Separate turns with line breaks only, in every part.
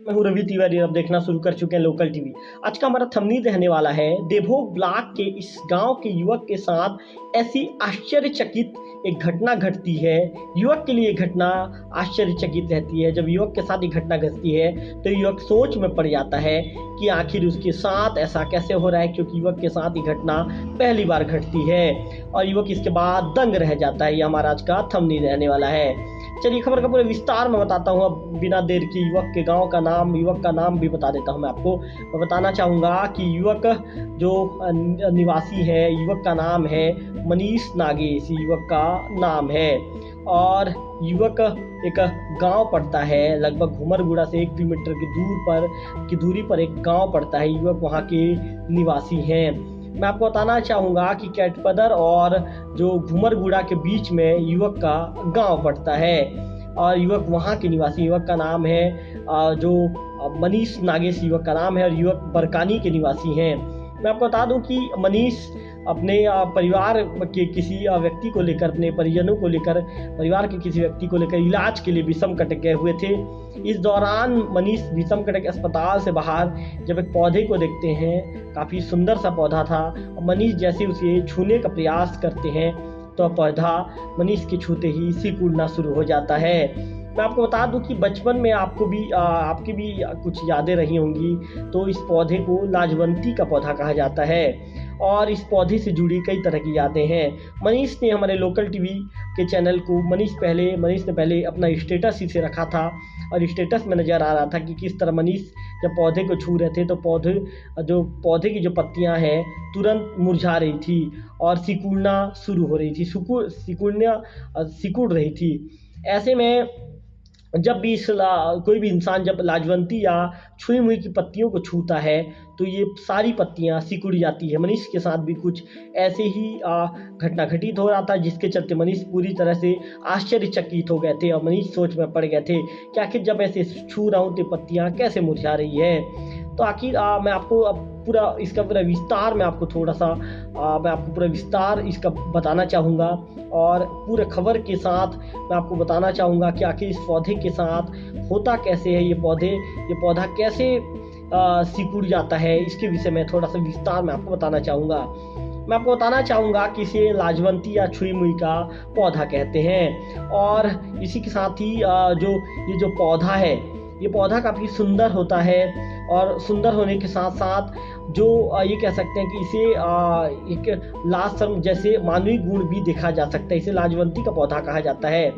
मैं हूँ रवि तिवारी और अब देखना शुरू कर चुके हैं लोकल टीवी। आज का हमारा थंबनेल रहने वाला है देवभोग ब्लॉक के इस गांव के युवक के साथ ऐसी आश्चर्यचकित एक घटना घटती है। युवक के लिए ये घटना आश्चर्यचकित रहती है। जब युवक के साथ ये घटना घटती है तो युवक सोच में पड़ जाता है कि आखिर उसके साथ ऐसा कैसे हो रहा है, क्योंकि युवक के साथ ये घटना पहली बार घटती है और युवक इसके बाद दंग रह जाता है। ये हमारा आज का थंबनेल रहने वाला है। चलिए खबर का पूरे विस्तार में बताता हूँ। अब बिना देर की युवक का नाम भी बता देता हूँ मैं आपको। मैं बताना चाहूँगा कि युवक जो निवासी है, युवक का नाम है मनीष नागेश, युवक का नाम है। और युवक एक गांव पड़ता है, लगभग घुमरगुड़ा से 1 किलोमीटर की दूरी पर एक गांव पड़ता है। युवक वहाँ के निवासी हैं। मैं आपको बताना चाहूँगा कि कैटपदर और जो घुमरगुड़ा के बीच में युवक का गांव पड़ता है और युवक वहाँ के निवासी। युवक का नाम है जो मनीष नागेश युवक का नाम है और युवक बरकानी के निवासी हैं। मैं आपको बता दूं कि मनीष अपने परिवार के किसी व्यक्ति को लेकर, अपने परिजनों को लेकर, परिवार के किसी व्यक्ति को लेकर इलाज के लिए विषम कटक गए हुए थे। इस दौरान मनीष विषम कटक अस्पताल से बाहर जब एक पौधे को देखते हैं, काफ़ी सुंदर सा पौधा था, और मनीष जैसे उसे छूने का प्रयास करते हैं तो पौधा मनीष के छूते ही सिकुड़ना शुरू हो जाता है। मैं आपको बता दूं कि बचपन में आपकी भी कुछ यादें रही होंगी। तो इस पौधे को लाजवंती का पौधा कहा जाता है और इस पौधे से जुड़ी कई तरह की यादें हैं। मनीष ने हमारे लोकल टीवी के चैनल को मनीष ने पहले अपना स्टेटस इसे रखा था और स्टेटस में नज़र आ रहा था कि किस तरह मनीष जब पौधे को छू रहे थे तो पौधे की जो पत्तियां हैं तुरंत मुरझा रही थी और सिकुड़ना शुरू हो रही थी, सिकुड़ रही थी। ऐसे में जब भी कोई भी इंसान जब लाजवंती या छुई मुई की पत्तियों को छूता है तो ये सारी पत्तियां सिकुड़ जाती है। मनीष के साथ भी कुछ ऐसे ही घटना घटित हो रहा था, जिसके चलते मनीष पूरी तरह से आश्चर्यचकित हो गए थे और मनीष सोच में पड़ गए थे कि आखिर जब ऐसे छू रहा हूँ तो पत्तियां कैसे मुरझा रही है। तो आखिर मैं आपको अब पूरा विस्तार मैं आपको पूरा विस्तार इसका बताना चाहूँगा और पूरे खबर के साथ मैं आपको बताना चाहूँगा कि आखिर इस पौधे के साथ होता कैसे है, ये पौधा कैसे सिकुड़ जाता है। इसके विषय में थोड़ा सा विस्तार में आपको बताना चाहूँगा। मैं आपको बताना चाहूँगा कि इसे लाजवंती या छुई मुई का पौधा कहते हैं और इसी के साथ ही ये जो पौधा है, ये पौधा काफ़ी सुंदर होता है और सुंदर होने के साथ साथ जो ये कह सकते हैं कि इसे एक लाजवाब जैसे मानवीय गुण भी देखा जा सकता है। इसे लाजवंती का पौधा कहा जाता है।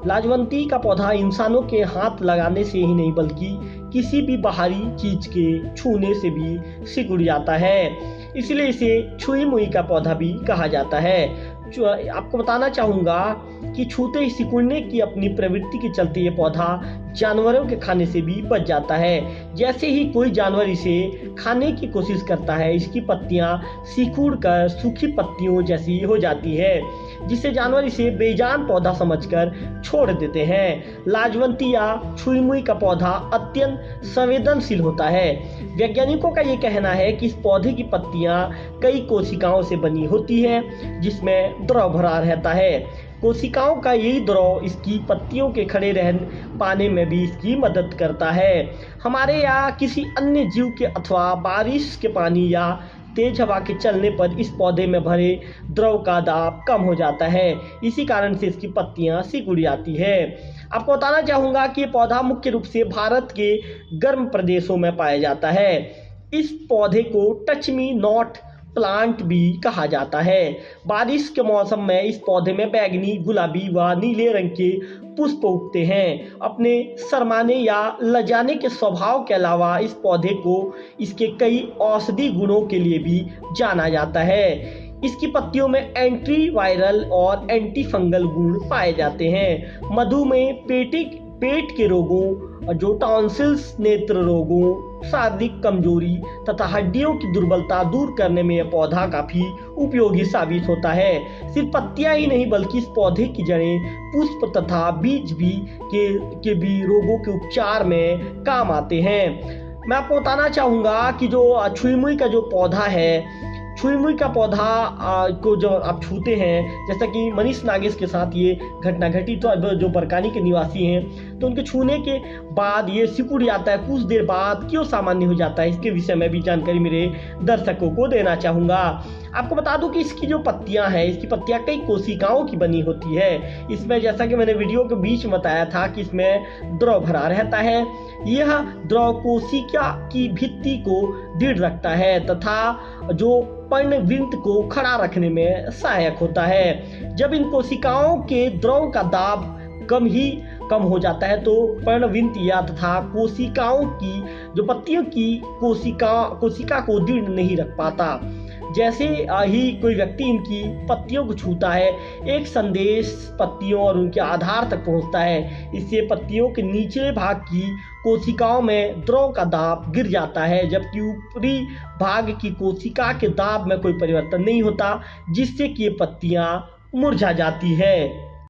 लाजवंती का पौधा इंसानों के हाथ लगाने से ही नहीं बल्कि किसी भी बाहरी चीज के छूने से भी सिकुड़ जाता है, इसलिए इसे छुई मुई का पौधा भी कहा जाता है। आपको बताना चाहूँगा कि छूते ही सिकुड़ने की अपनी प्रवृत्ति के चलते ये पौधा जानवरों के खाने से भी बच जाता है। जैसे ही कोई जानवर इसे खाने की कोशिश करता है, इसकी पत्तियां सिकुड़ कर सूखी पत्तियों जैसी हो जाती है, जिससे जानवर इसे बेजान पौधा समझकर छोड़ देते हैं। लाजवंती या छुई मुई का पौधा अत्यंत संवेदनशील होता है। वैज्ञानिकों का ये कहना है कि इस पौधे की पत्तियां कई कोशिकाओं से बनी होती है, जिसमें द्रव भरा रहता है। कोशिकाओं का यही द्रव इसकी पत्तियों के खड़े रह पाने में भी इसकी मदद करता है। हमारे या किसी अन्य जीव के अथवा बारिश के पानी या तेज हवा के चलने पर इस पौधे में भरे द्रव का दाब कम हो जाता है। इसी कारण से इसकी पत्तियां सिकुड़ जाती है। आपको बताना चाहूँगा कि ये पौधा मुख्य रूप से भारत के गर्म प्रदेशों में पाया जाता है। इस पौधे को टच मी नॉट प्लांट भी कहा जाता है। बारिश के मौसम में इस पौधे में बैंगनी, गुलाबी व नीले रंग के पुष्प उगते हैं। अपने शर्माने या लजाने के स्वभाव के अलावा इस पौधे को इसके कई औषधि गुणों के लिए भी जाना जाता है। इसकी पत्तियों में एंटी वायरल और एंटी फंगल गुण पाए जाते हैं। मधुमेह, पेट के रोगों, जो टॉन्सिल्स, नेत्र रोगों, शारीरिक कमजोरी तथा हड्डियों की दुर्बलता दूर करने में यह पौधा काफी उपयोगी साबित होता है। सिर्फ पत्तियां ही नहीं बल्कि इस पौधे की जड़ें, पुष्प तथा बीज के भी रोगों के उपचार में काम आते हैं। मैं आपको बताना चाहूँगा कि जो छुई मुई का जो पौधा है, छुई मुई का पौधा को जब आप छूते हैं, जैसा कि मनीष नागेश के साथ ये घटना घटी, तो अब जो बरकानी के निवासी हैं तो उनके छूने के बाद ये सिकुड़ जाता है, कुछ देर बाद क्यों सामान्य हो जाता है, इसके विषय में भी जानकारी मेरे दर्शकों को देना चाहूँगा। आपको बता दूं कि इसकी जो पत्तियां हैं, इसकी पत्तियां कई कोशिकाओं की बनी होती है। इसमें जैसा कि मैंने वीडियो के बीच में बताया था कि इसमें द्रव भरा रहता है। यह द्रव कोशिका की भित्ति को दृढ़ रखता है तथा जो पर्णवृंत को खड़ा रखने में सहायक होता है। जब इन कोशिकाओं के द्रव का दाब कम हो जाता है तो पर्णवृंत या तथा कोशिकाओं की जो पत्तियों की कोशिका को दृढ़ नहीं रख पाता। जैसे ही कोई व्यक्ति इनकी पत्तियों को छूता है, एक संदेश पत्तियों और उनके आधार तक पहुंचता है। इससे पत्तियों के निचले भाग की कोशिकाओं में द्रव का दाब गिर जाता है, जबकि ऊपरी भाग की कोशिका के दाब में कोई परिवर्तन नहीं होता, जिससे कि ये पत्तियां मुरझा जाती है।